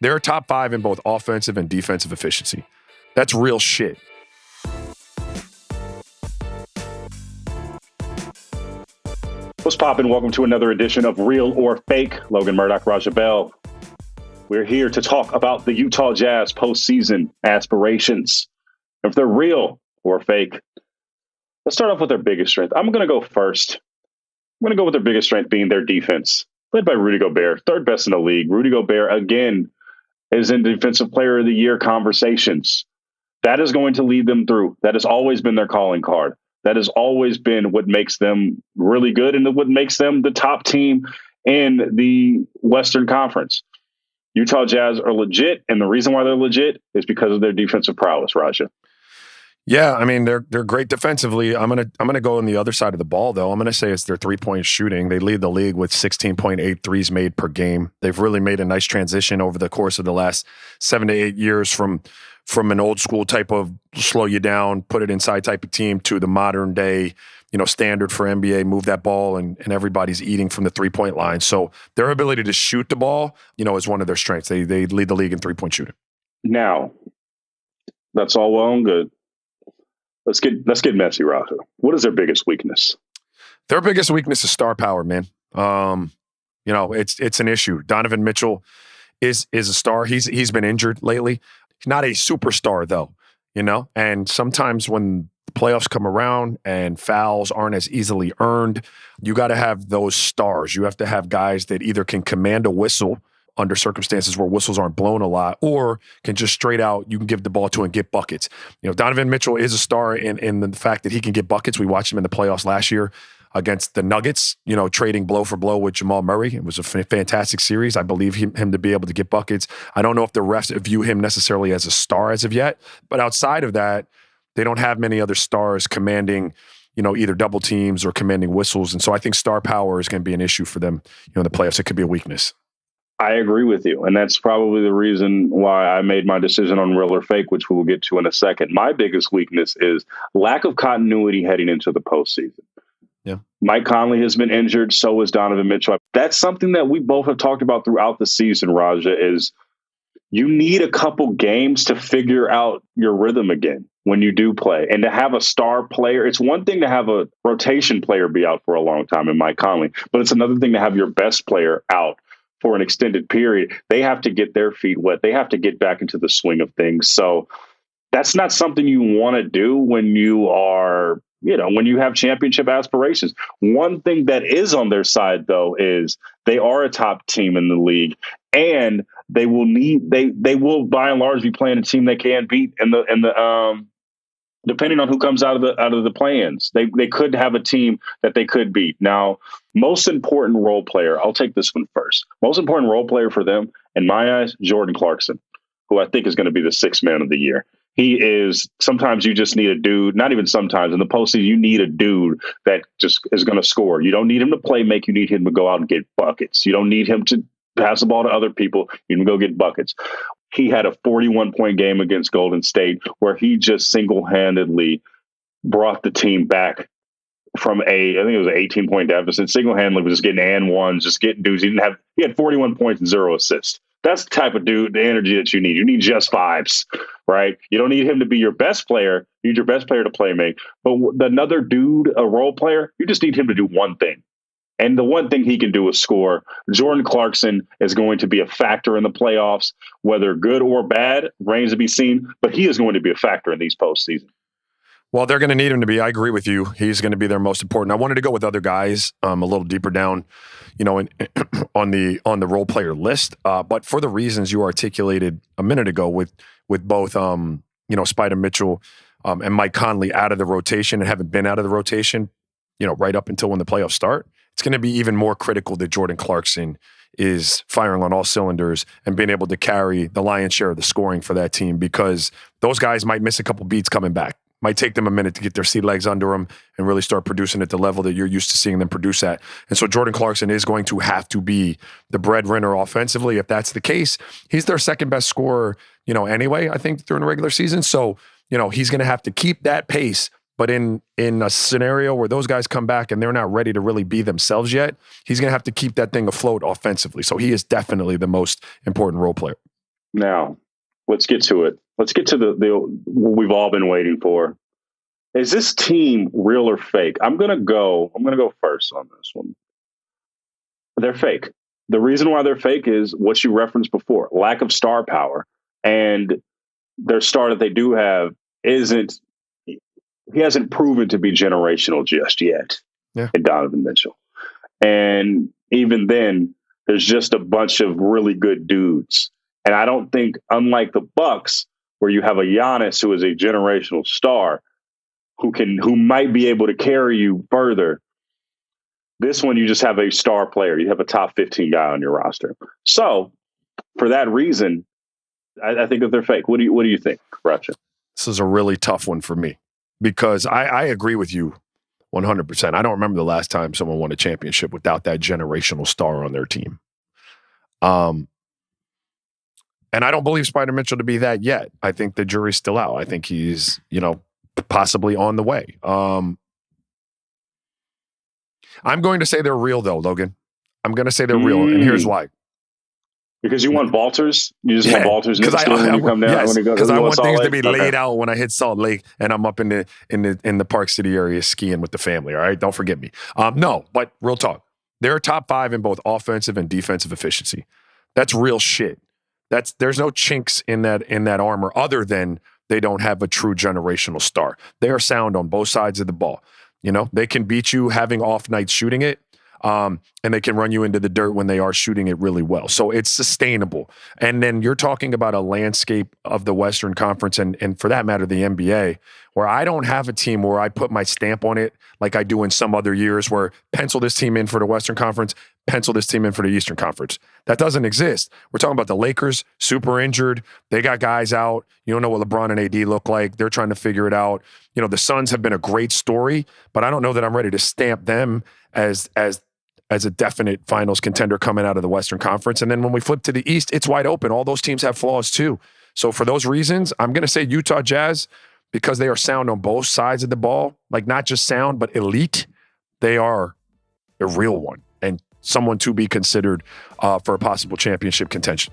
They're top 5 in both offensive and defensive efficiency. That's real shit. What's poppin'? Welcome to another edition of Real or Fake. Logan Murdock, Bell. We're here to talk about the Utah Jazz postseason aspirations. If they're real or fake, let's start off with their biggest strength. I'm going to go first. I'm going to go with their biggest strength being their defense, led by Rudy Gobert, third best in the league. Rudy Gobert, again, is in Defensive Player of the Year conversations. That is going to lead them through. That has always been their calling card. That has always been what makes them really good and what makes them the top team in the Western Conference. Utah Jazz are legit, and the reason why they're legit is because of their defensive prowess, Raja. Yeah, I mean, they're great defensively. I'm gonna go on the other side of the ball, though. I'm gonna say it's their three-point shooting. They lead the league with 16.8 threes made per game. They've really made a nice transition over the course of the last 7 to 8 years from an old school type of slow you down, put it inside type of team to the modern day, standard for NBA, move that ball and everybody's eating from the 3-point line. So their ability to shoot the ball, is one of their strengths. They lead the league in 3-point shooting. Now, that's all well and good. Let's get messy, Raja. What is their biggest weakness? Their biggest weakness is star power, man. It's an issue. Donovan Mitchell is a star. He's been injured lately. He's not a superstar though, and sometimes when the playoffs come around and fouls aren't as easily earned, you got to have those stars. You have to have guys that either can command a whistle under circumstances where whistles aren't blown a lot, or can just straight out, you can give the ball to and get buckets. Donovan Mitchell is a star in the fact that he can get buckets. We watched him in the playoffs last year against the Nuggets, trading blow for blow with Jamal Murray. It was a fantastic series. I believe him to be able to get buckets. I don't know if the refs view him necessarily as a star as of yet, but outside of that, they don't have many other stars commanding, either double teams or commanding whistles. And so I think star power is going to be an issue for them, in the playoffs. It could be a weakness. I agree with you. And that's probably the reason why I made my decision on real or fake, which we'll get to in a second. My biggest weakness is lack of continuity heading into the postseason. Yeah. Mike Conley has been injured. So is Donovan Mitchell. That's something that we both have talked about throughout the season, Raja, is you need a couple games to figure out your rhythm again when you do play. And to have a star player, it's one thing to have a rotation player be out for a long time in Mike Conley, but it's another thing to have your best player out for an extended period. They have to get their feet wet. They have to get back into the swing of things. So that's not something you want to do when you are, when you have championship aspirations. One thing that is on their side, though, is they are a top team in the league, and they will by and large be playing a team they can beat in the depending on who comes out of the play-ins. They could have a team that they could beat. Now, most important role player, I'll take this one first. Most important role player for them, in my eyes, Jordan Clarkson, who I think is going to be the sixth man of the year. He is, sometimes you just need a dude, not even sometimes, in the postseason, you need a dude that just is going to score. You don't need him to play make, you need him to go out and get buckets. You don't need him to pass the ball to other people. You can go get buckets. He had a 41-point game against Golden State where he just single-handedly brought the team back from I think it was an 18-point deficit. Single-handedly was just getting and ones, just getting dudes. He had 41 points and 0 assists. That's the type of dude, the energy that you need. You need just vibes, right? You don't need him to be your best player. You need your best player to play make. But another dude, a role player, you just need him to do one thing. And the one thing he can do is score. Jordan Clarkson is going to be a factor in the playoffs, whether good or bad, remains to be seen, but he is going to be a factor in these postseason. Well, they're going to need him to be. I agree with you. He's going to be their most important. I wanted to go with other guys a little deeper down, on the role player list. But for the reasons you articulated a minute ago with both, Spider Mitchell and Mike Conley out of the rotation and haven't been out of the rotation, right up until when the playoffs start, it's going to be even more critical that Jordan Clarkson is firing on all cylinders and being able to carry the lion's share of the scoring for that team, because those guys might miss a couple beats coming back. Might take them a minute to get their sea legs under them and really start producing at the level that you're used to seeing them produce at. And so Jordan Clarkson is going to have to be the breadwinner offensively. If that's the case, he's their second best scorer, anyway, I think, during the regular season. So, he's going to have to keep that pace. But in a scenario where those guys come back and they're not ready to really be themselves yet, he's going to have to keep that thing afloat offensively. So he is definitely the most important role player. Now, let's get to it. Let's get to the what we've all been waiting for. Is this team real or fake? I'm gonna go first on this one. They're fake. The reason why they're fake is what you referenced before: lack of star power, and their star that they do have isn't. He hasn't proven to be generational just yet. Yeah. In Donovan Mitchell, and even then, there's just a bunch of really good dudes. And I don't think, unlike the Bucks, where you have a Giannis who is a generational star, who might be able to carry you further. This one, you just have a star player. You have a top 15 guy on your roster. So, for that reason, I think that they're fake. What do you think, Ratchet? This is a really tough one for me because I agree with you 100%. I don't remember the last time someone won a championship without that generational star on their team. And I don't believe Spider Mitchell to be that yet. I think the jury's still out. I think he's, possibly on the way. I'm going to say they're real, though, Logan. I'm going to say they're real, and here's why. Because you want Walters? You just want Walters next year when you come down? Yes, because I want things to be laid out when I hit Salt Lake and I'm up in the Park City area skiing with the family, all right? Don't forget me. No, but real talk. They're top 5 in both offensive and defensive efficiency. That's real shit. There's no chinks in that armor other than they don't have a true generational star. They are sound on both sides of the ball. They can beat you having off nights shooting it. And they can run you into the dirt when they are shooting it really well. So it's sustainable. And then you're talking about a landscape of the Western Conference and for that matter, the NBA, where I don't have a team where I put my stamp on it like I do in some other years where pencil this team in for the Western Conference, pencil this team in for the Eastern Conference. That doesn't exist. We're talking about the Lakers, super injured. They got guys out. You don't know what LeBron and AD look like. They're trying to figure it out. The Suns have been a great story, but I don't know that I'm ready to stamp them as a definite finals contender coming out of the Western Conference. And then when we flip to the East, it's wide open. All those teams have flaws too. So for those reasons, I'm going to say Utah Jazz because they are sound on both sides of the ball, like not just sound, but elite. They are a real one and someone to be considered for a possible championship contention.